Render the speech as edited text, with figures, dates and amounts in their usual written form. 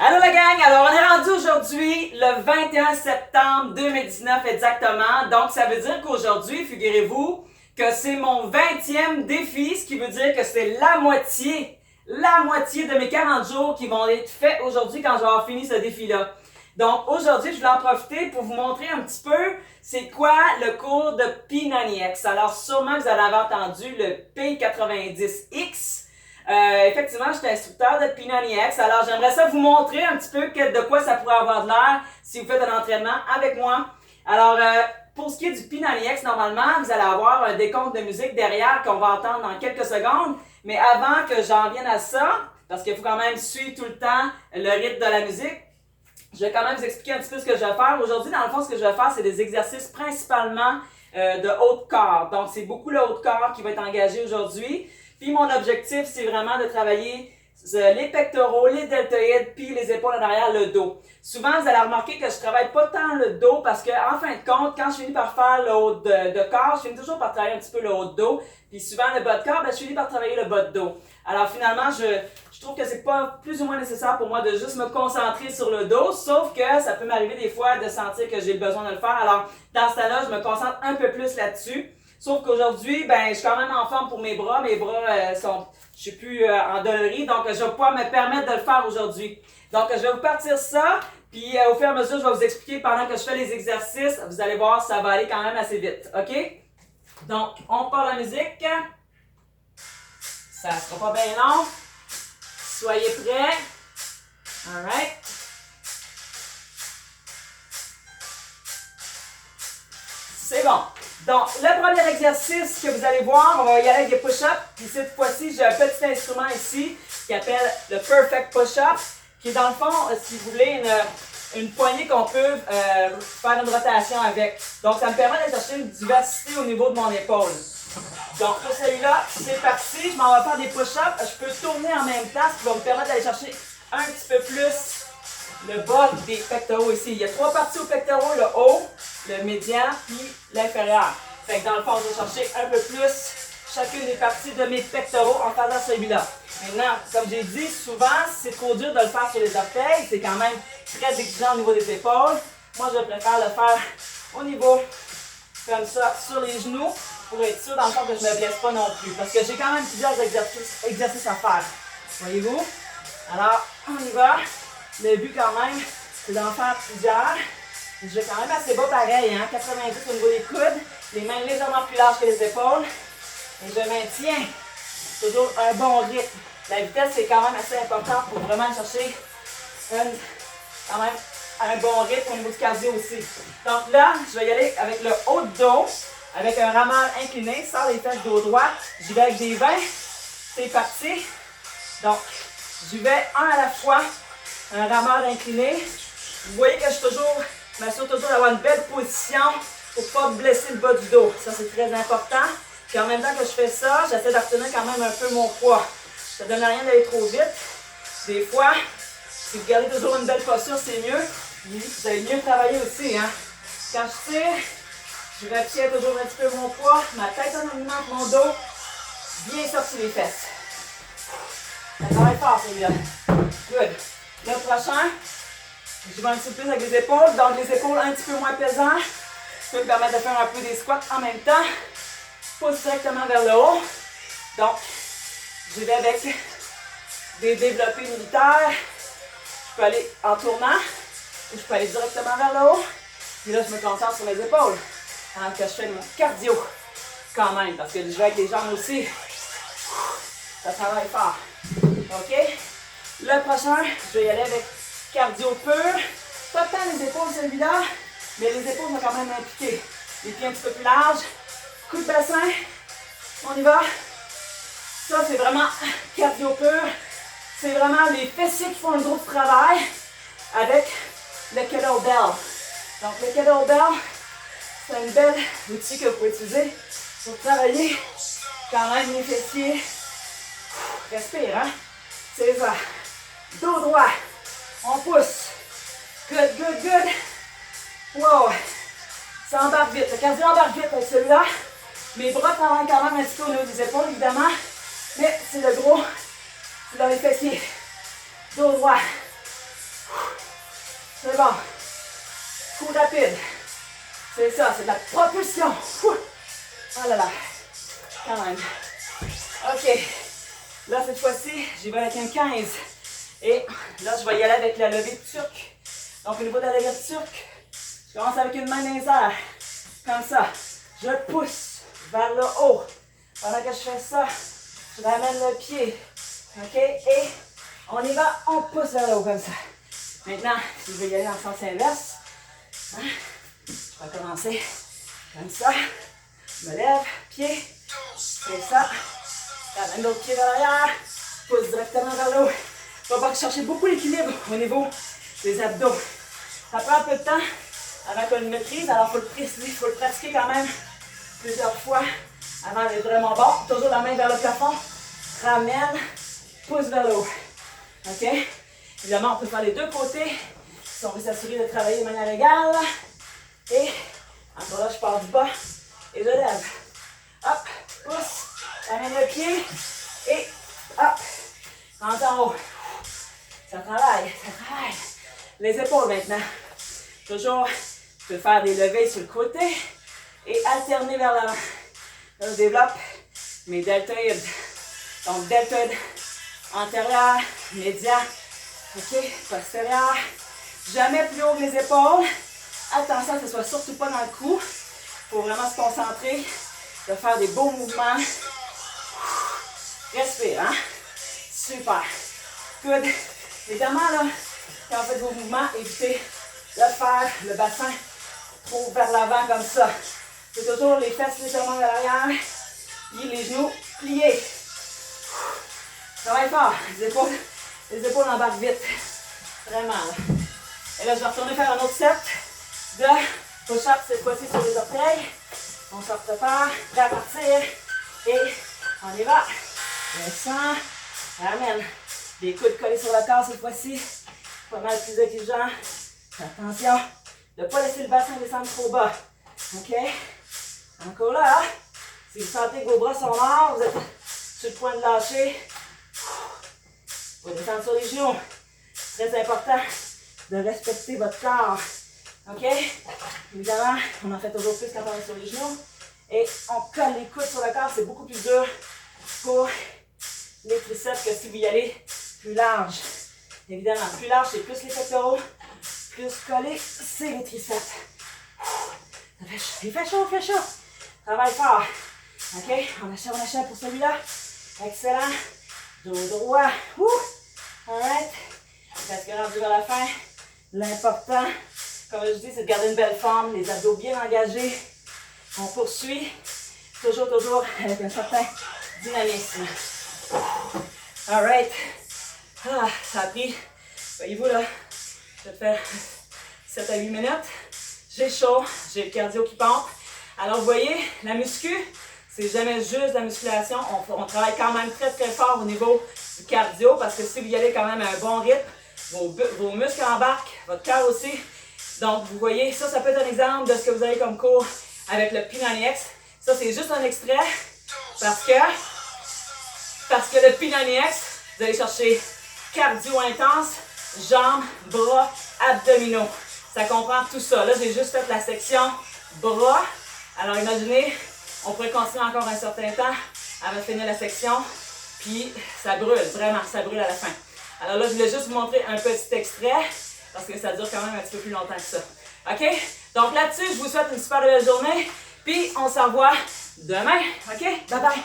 Allô la gang! Alors on est rendu aujourd'hui le 21 septembre 2019 exactement. Donc ça veut dire qu'aujourd'hui, figurez-vous que c'est mon 20e défi, ce qui veut dire que c'est la moitié de mes 40 jours qui vont être faits aujourd'hui quand je vais avoir fini ce défi-là. Donc aujourd'hui, je vais en profiter pour vous montrer un petit peu c'est quoi le cours de P90X. Alors sûrement que vous en avez entendu le P90X. Effectivement, je suis instructeur de P90X. Alors, j'aimerais ça vous montrer un petit peu de quoi ça pourrait avoir de l'air si vous faites un entraînement avec moi. Alors, pour ce qui est du P90X, normalement, vous allez avoir un décompte de musique derrière qu'on va entendre dans quelques secondes. Mais avant que j'en vienne à ça, parce qu'il faut quand même suivre tout le temps le rythme de la musique, je vais quand même vous expliquer un petit peu ce que je vais faire. Aujourd'hui, dans le fond, ce que je vais faire, c'est des exercices principalement de haut de corps. Donc, c'est beaucoup le haut de corps qui va être engagé aujourd'hui. Puis mon objectif, c'est vraiment de travailler les pectoraux, les deltoïdes, puis les épaules en arrière, le dos. Souvent, vous allez remarquer que je travaille pas tant le dos parce que, en fin de compte, quand je finis par faire le haut de corps, je finis toujours par travailler un petit peu le haut de dos. Puis souvent, le bas de corps, je finis par travailler le bas de dos. Alors finalement, je trouve que c'est pas plus ou moins nécessaire pour moi de juste me concentrer sur le dos, sauf que ça peut m'arriver des fois de sentir que j'ai besoin de le faire. Alors, dans ce temps-là, je me concentre un peu plus là-dessus. Sauf qu'aujourd'hui, je suis quand même en forme pour mes bras. Mes bras je suis plus en dollerie, donc je vais pouvoir me permettre de le faire aujourd'hui. Donc, je vais vous partir ça, puis au fur et à mesure, je vais vous expliquer pendant que je fais les exercices. Vous allez voir, ça va aller quand même assez vite, ok? Donc, on part la musique. Ça ne sera pas bien long. Soyez prêts. Alright. C'est bon. Donc, le premier exercice que vous allez voir, on va y aller avec des push-ups. Puis cette fois-ci, j'ai un petit instrument ici qui s'appelle le Perfect Push-Up, qui est dans le fond, si vous voulez, une poignée qu'on peut faire une rotation avec. Donc, ça me permet de chercher une diversité au niveau de mon épaule. Donc, pour celui-là, c'est parti. Je m'en vais faire des push-ups. Je peux tourner en même temps, ce qui va me permettre d'aller chercher un petit peu plus le bas des pectoraux ici. Il y a trois parties aux pectoraux, le haut, le médian, puis l'inférieur. Fait que dans le fond, je vais chercher un peu plus chacune des parties de mes pectoraux en faisant celui-là. Maintenant, comme j'ai dit, souvent, c'est trop dur de le faire sur les orteils. C'est quand même très exigeant au niveau des épaules. Moi, je préfère le faire au niveau, comme ça, sur les genoux, pour être sûr, dans le fond, que je ne me blesse pas non plus. Parce que j'ai quand même plusieurs exercices à faire. Voyez-vous? Alors, on y va. Le but, quand même, c'est d'en faire plusieurs. Je vais quand même assez bas pareil, hein? 90 au niveau des coudes, les mains légèrement plus larges que les épaules. Et je maintiens toujours un bon rythme. La vitesse, c'est quand même assez important pour vraiment chercher quand même un bon rythme au niveau du cardio aussi. Donc là, je vais y aller avec le haut de dos, avec un rameur incliné, sans les fesses dos droit. J'y vais avec des 20. C'est parti. Donc, j'y vais un à la fois. Un rameur incliné. Vous voyez que je m'assure toujours d'avoir une belle position pour ne pas blesser le bas du dos. Ça, c'est très important. Puis en même temps que je fais ça, j'essaie d'obtenir quand même un peu mon poids. Ça ne donne rien d'aller trop vite. Des fois, si vous gardez toujours une belle posture, c'est mieux. Vous allez mieux travailler aussi, hein. Quand je tire, je retiens toujours un petit peu mon poids, ma tête en alignant mon dos, bien sorti les fesses. Ça travaille fort, celui-là. Good. Le prochain, je vais un petit peu plus avec les épaules, donc les épaules un petit peu moins pesantes. Ça peut me permettre de faire un peu des squats en même temps. Pousse directement vers le haut. Donc, je vais avec des développés militaires. Je peux aller en tournant ou je peux aller directement vers le haut. Et là, je me concentre sur mes épaules. Alors que je fais mon cardio quand même, parce que je vais avec les jambes aussi. Ça travaille fort. OK? Le prochain, je vais y aller avec cardio pur. Pas tant les épaules celui-là, mais les épaules vont quand même impliquer. Les pieds un petit peu plus larges. Coup de bassin. On y va. Ça, c'est vraiment cardio pur. C'est vraiment les fessiers qui font le gros travail avec le kettlebell. Donc, le kettlebell, c'est un bel outil que vous pouvez utiliser pour travailler quand même les fessiers. Respire, hein? C'est ça. Dos droit. On pousse. Good, good, good. Wow. Ça embarque vite. Le cardio embarque vite avec celui-là. Mes bras travaillent quand même un petit peu au niveau des épaules, évidemment. Mais c'est le gros. C'est dans les fessiers. Dos droit. devant. Coup rapide. C'est ça, c'est de la propulsion. Oh là là. Quand même. OK. Là, cette fois-ci, j'y vais avec un 15. Et là, je vais y aller avec la levée turque. Donc, au niveau de la levée turque, je commence avec une main dans les airs. Comme ça. Je pousse vers le haut. Pendant que je fais ça, je ramène le pied. OK? Et on y va, on pousse vers le haut comme ça. Maintenant, si je veux y aller en sens inverse, hein, je vais commencer comme ça. Je me lève, pied. C'est ça. Ramène l'autre pied vers l'arrière. Pousse directement vers le haut. On va chercher beaucoup l'équilibre au niveau des abdos. Ça prend un peu de temps avant qu'on le maîtrise. Alors, il faut le pratiquer quand même plusieurs fois avant d'être vraiment bon. Toujours la main vers le plafond. Ramène. Pousse vers le haut. OK? Évidemment, on peut faire les deux côtés. Si on veut s'assurer de travailler de manière égale. Et encore là, je pars du bas et je lève. Hop, pousse. Ramène le pied. Et hop. Rentre en haut. Ça travaille, ça travaille. Les épaules maintenant. Toujours, je peux faire des levées sur le côté et alterner vers l'avant. Là, je développe mes deltoïdes. Donc, deltoïde antérieur, médian, ok, postérieur. Jamais plus haut que les épaules. Attention que ce soit surtout pas dans le cou. Il faut vraiment se concentrer, de faire des beaux mouvements. Respire, hein? Super. Good. Évidemment, là, quand vous faites vos mouvements, évitez de faire le bassin trop vers l'avant comme ça. C'est toujours les fesses légèrement vers l'arrière, puis les genoux pliés. Travaille fort. Les épaules embarquent vite. Vraiment. Là. Et là, je vais retourner faire un autre set de push-up, cette fois-ci sur les orteils. On se prépare, prêt à partir. Et on y va. Descend. Ramène. Les coudes collés sur le corps cette fois-ci. Pas mal plus exigeant. Attention de ne pas laisser le bassin descendre trop bas. OK? Encore là. Hein? Si vous sentez que vos bras sont morts, vous êtes sur le point de lâcher. Vous descendre sur les genoux. Très important de respecter votre corps. OK? Évidemment, on en fait toujours plus quand on est sur les genoux. Et on colle les coudes sur le corps. C'est beaucoup plus dur pour les triceps que si vous y allez plus large. Évidemment, plus large, c'est plus les pectoraux. Plus collé, c'est les triceps. Il fait chaud, il fait chaud. Travaille fort. OK? On achève pour celui-là. Excellent. Dos droit. Alright. Presque rendu vers la fin. L'important, comme je dis, c'est de garder une belle forme, les abdos bien engagés. On poursuit. Toujours avec un certain dynamisme. Alright. Ça a pris, voyez-vous là, je vais te faire 7 à 8 minutes. J'ai chaud, j'ai le cardio qui pompe. Alors vous voyez, la muscu, c'est jamais juste la musculation. On travaille quand même très fort au niveau du cardio parce que si vous y allez quand même à un bon rythme, vos muscles embarquent, votre cœur aussi. Donc vous voyez, ça peut être un exemple de ce que vous avez comme cours avec le P90X. Ça c'est juste un extrait parce que le P90X, vous allez chercher cardio intense, jambes, bras, abdominaux. Ça comprend tout ça. Là, j'ai juste fait la section bras. Alors, imaginez, on pourrait continuer encore un certain temps avant de finir la section. Puis, ça brûle, vraiment, ça brûle à la fin. Alors là, je voulais juste vous montrer un petit extrait parce que ça dure quand même un petit peu plus longtemps que ça. OK? Donc là-dessus, je vous souhaite une super belle journée. Puis, on se revoit demain. OK? Bye bye!